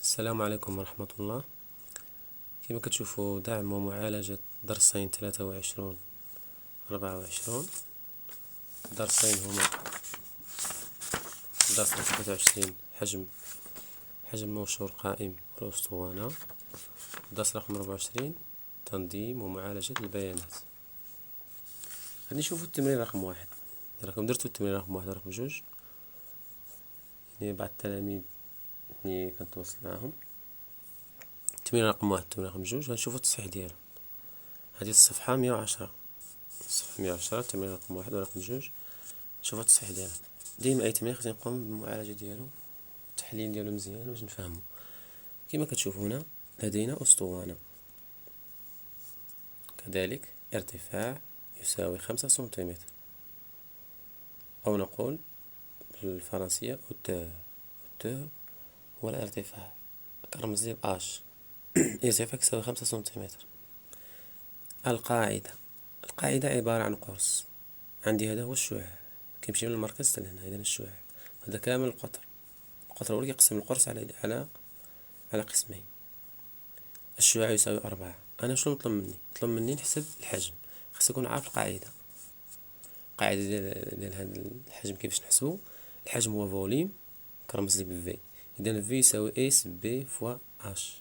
السلام عليكم ورحمة الله. كما كتشوفوا دعم ومعالجة درسين 23 24. درسين هما درس 23 حجم موشور قائم والأسطوانة. درس رقم 24 تنظيم ومعالجة البيانات. غادي نشوفوا التمرين رقم 1. راكم درتوا التمرين رقم 1 ورقم 2. يعني بعض التلاميذ اللي كنتواصل معاهم. التمرين رقم 1 التمرين رقم 2 غنشوفوا التصحيح ديالها. هذه الصفحة 110. الصفحة 110 التمرين رقم 1 ورقم 2. نشوفوا التصحيح ديالها. ديما أي تمرين خصنا نقوم بالمعالجة ديالو والتحليل ديالو مزيان باش نفهمو. كما كتشوفوا هنا لدينا أسطوانة، كذلك ارتفاع يساوي 5 سنتيمتر، أو نقول بالفرنسية hauteur هو الارتفاع كرمز ليه بآش. ارتفاع يساوي 5 سنتيمتر. القاعدة عبارة عن قرص. عندي هذا هو الشعاع، كيمشي من المركز حتى لهنا. إذا الشعاع هذا كامل القطر هو اللي كيقسم القرص على قسمين. الشعاع يساوي 4. أنا شنو مطلب مني نحسب الحجم. خاص يكون عارف القاعدة ديال هذا الحجم. كيفاش نحسبو؟ الحجم هو فوليم كرمز ليه بالفي. إذا في يساوي اس بي فوا اش.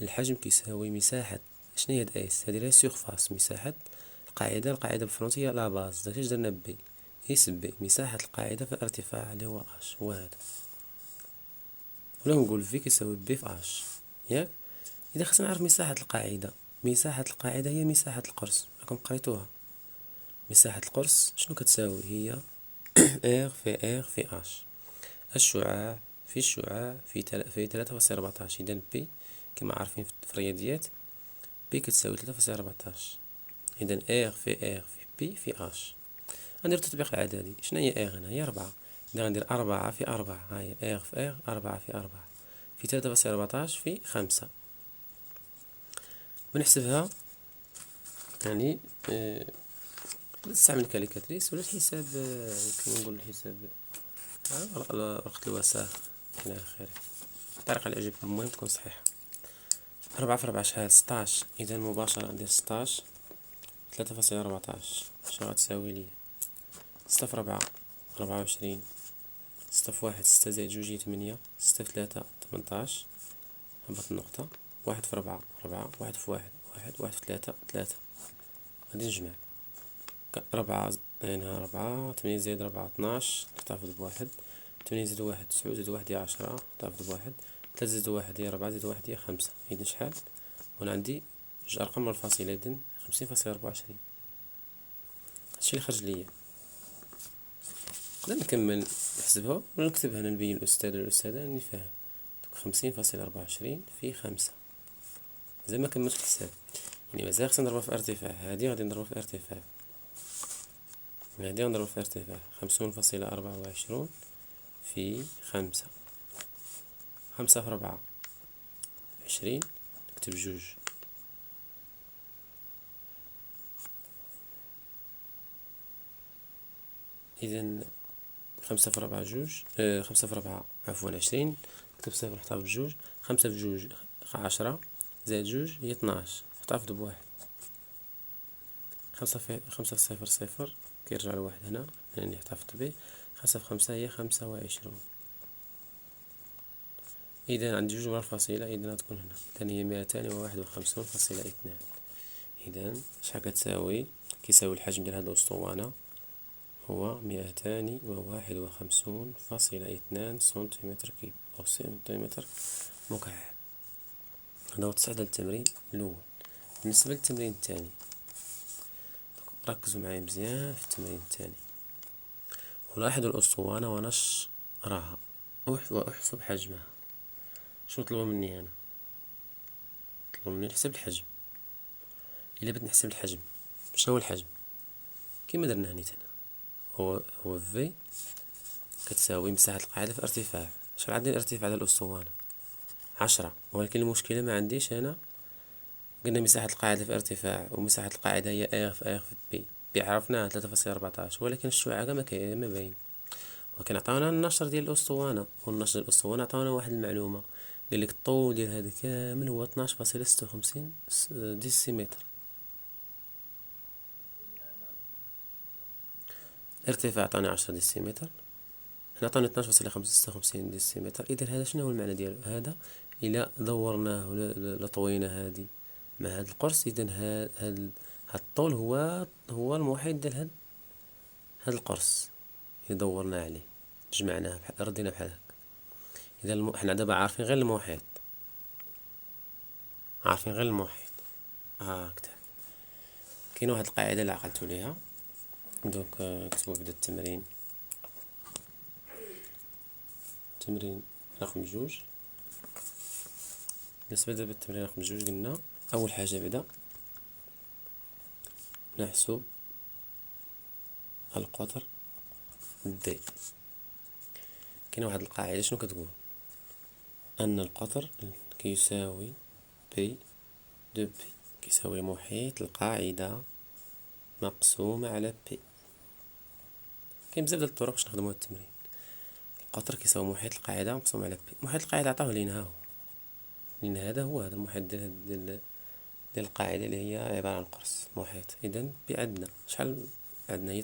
الحجم كيساوي مساحة. شنو هي اس؟ هذه هي سيرفاس، مساحة القاعدة بالفرنسية لا باز. داكشي درنا بي اس بي مساحة القاعدة في الارتفاع اللي هو اش، هو هذا. ولا نقول في كيساوي بي في اش، ياك؟ إذا خصنا نعرف مساحة القاعدة هي مساحة القرص. راكم قريتوها. مساحة القرص شنو كتساوي؟ هي ار في اش. الشعاع في 3.14. إذا بي كما عارفين في الرياضيات بي كتساوي 3.14. إذا ار في بي في اش. غندير التطبيق العددي. شنو هي ار هنا؟ هي 4. إذا غندير 4 في 4. ها هي ار في 4 في 4 في 3.14 في 5. بنحسبها يعني نستعمل الكاليكاتريس ولا الحساب. كيما نقول الحساب رقة الوساخ إلى آخره. الطريقة اللي عجبتني المهم تكون صحيحة. 4 في 4 شحال؟ 16. إذا مباشرة ندير 16 3.14. شنو غتساوي لي؟ 6 في 4 24. 6 في 1 6 زائد 2 هي 8. 6 في 3 18. هبط النقطة. 1 في 4 4. 1 في 1 1. 1 في 3 3. غادي نجمع 4 هنا 4. 8 زائد 4 12 تحتفظ بواحد. 8 زائد 1 9 زائد 1 هي 10 تحتفظ بواحد. 3 زائد 1 هي 4 زائد 1 هي 5. إذا شحال؟ وأنا عندي جوج أرقام منفصلة. إذا 50.24. هادشي اللي خرج ليا. نقدر نكمل نحسبها ولا نكتبها أنا نبين الأستاذ ولا الأستاذة راني فاهم. 50.24 في 5. مازال ما كملت الحساب، يعني مازال خصني نضربها في ارتفاع. هادي غادي نضربها في ارتفاع. هادي غنضربها في ارتفاع. 50.24 في 5. 5 في 4 20. نكتب جوج. إذا 5 في 4 جوج. 5 في 4 عفوا 20. نكتب صفر نحتفظ بجوج. 5 في جوج 10 زائد جوج هي 12 نحتفظ بواحد. 5 في 0 كيرجع لواحد هنا لأني احتفظت به. 5 في 5 هي 25. إذا عندي جوج منفصلة. إذا غتكون هنا. إذا هي 251.2. إذا شحال كتساوي؟ كيساوي الحجم ديال هاد الأسطوانة هو 251.2 سنتيمتر كيب أو سنتيمتر مكعب. هذا هو التصحيح ديال التمرين الأول. بالنسبة للتمرين الثاني ركزوا معايا مزيان في التمرين الثاني ولاحظوا الأسطوانة ونشرها وأحسب حجمها. شنو طلبوا مني أنا؟ طلبوا مني نحسب الحجم. إلا بغيت نحسب الحجم، شنو هو الحجم؟ كيما درنا هنا هو في كتساوي مساحة القاعدة في ارتفاع. شحال عندي الارتفاع ديال الأسطوانة؟ 10. ولكن المشكلة ما عنديش هنا. قلنا مساحة القاعدة في ارتفاع ومساحة القاعدة هي ار في بي عرفناها 3.14. ولكن الشعاع ما باين. ولكن عطاونا النشر ديال الأسطوانة، والنشر ديال الأسطوانة عطاونا واحد المعلومة قالك الطول ديال هذا كامل هو 12.56 ديسيمتر. الارتفاع عطاني 10 ديسيمتر، هنا عطاني 12.56 ديسيمتر. اذا هذا شنو هو المعنى ديالو؟ هذا الى دورناه ولا طوينا هذه مع هذا القرص، اذا هذا الطول هو المحيط ديال هذا القرص. إذا دورنا عليه جمعناه ردينا بحال هكا. اذا حنا دابا عارفين غير المحيط، هاكدا. كاين واحد القاعده اللي عقلتو ليها، دوك نكتبو بدا التمرين رقم 2. بالنسبه دابا التمرين رقم 2 قلنا اول حاجه بدا نحسب القطر دي. كاين واحد القاعده شنو كتقول؟ ان القطر كيساوي بي دو بي، كيساوي محيط القاعده مقسومه على بي. كاين بزاف ديال الطرق باش نخدمو هاد التمرين. القطر كيساوي محيط القاعده مقسوم على بي. محيط القاعده عطاوه لينا هاهو، لان هذا هو المحيط ديال القاعده اللي هي عباره عن قرص محيط. اذا بي عندنا شحال؟ عندنا هي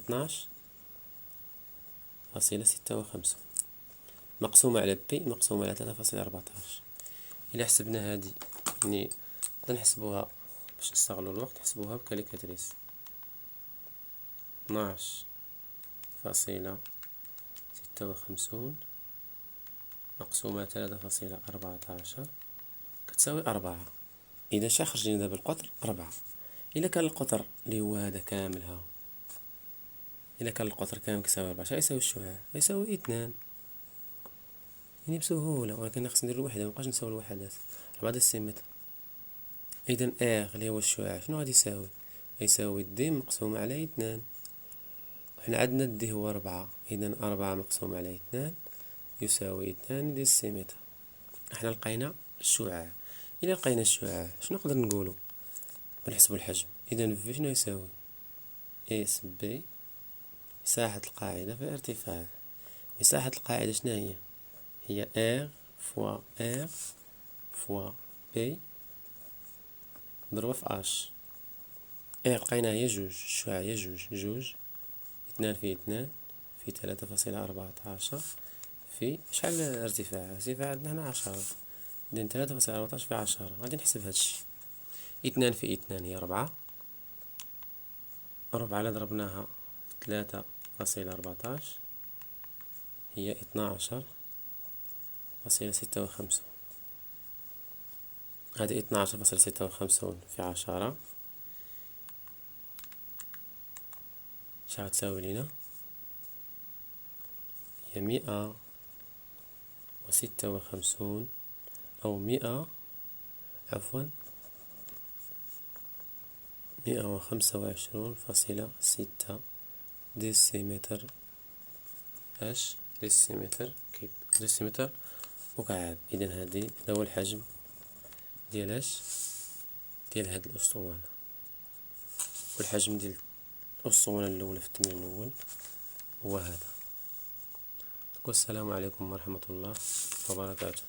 12.56 مقسومه على بي مقسومه على 3.14. الى حسبنا هذه يعني نقدر نحسبوها باش نستغلو الوقت، نحسبوها بكاليكاتريس. 12.56 مقسومة 3.14 كتساوي 4. إذا شا خرج لينا دابا القطر 4. إلا كان القطر اللي هو هذا كامل هاهو، إلا كان القطر كامل كيساوي 4، شا يساوي الشعاع؟ يساوي 2 يعني بسهولة. ولكن خصنا نديرو الوحدة، مبقاش نساو الوحدات. 4 ديسيمتر. إذا اللي هو الشعاع شنو غادي يساوي؟ يساوي دي مقسوم على 2. وحنا عندنا دي هو 4، إذا 4 مقسوم على 2 يساوي 2 ديسيمتر. احنا لقينا الشعاع. إلا لقينا الشعاع شنو نقدر نقولو؟ بنحسبو الحجم. إذا في شنو يساوي؟ اس بي مساحة القاعدة في الارتفاع. مساحة القاعدة شنو هي؟ هي ار فوا ار فوا بي مضروبة في اش. ار لقيناها هي 2، الشعاع هي 2، 2 في 2 في 3.14 في شحال الارتفاع؟ الارتفاع عندنا هنا 10. إذا 3.14 في 10 غادي نحسب هادشي. 2 في 2 هي 4. 4 إلا ضربناها في 3.14 هي 12.56. هذه 12.56 في 10 شحال تساوي لينا؟ هي 156 أو 125.6 ديسيمتر اش ديسيمتر كيب ديسيمتر مكعب. إذا هذا هو الحجم ديال ديال هاد الأسطوانة. والحجم ديال الأسطوانة الأولى في التمرين الأول هو هذا. والسلام عليكم ورحمة الله وبركاته.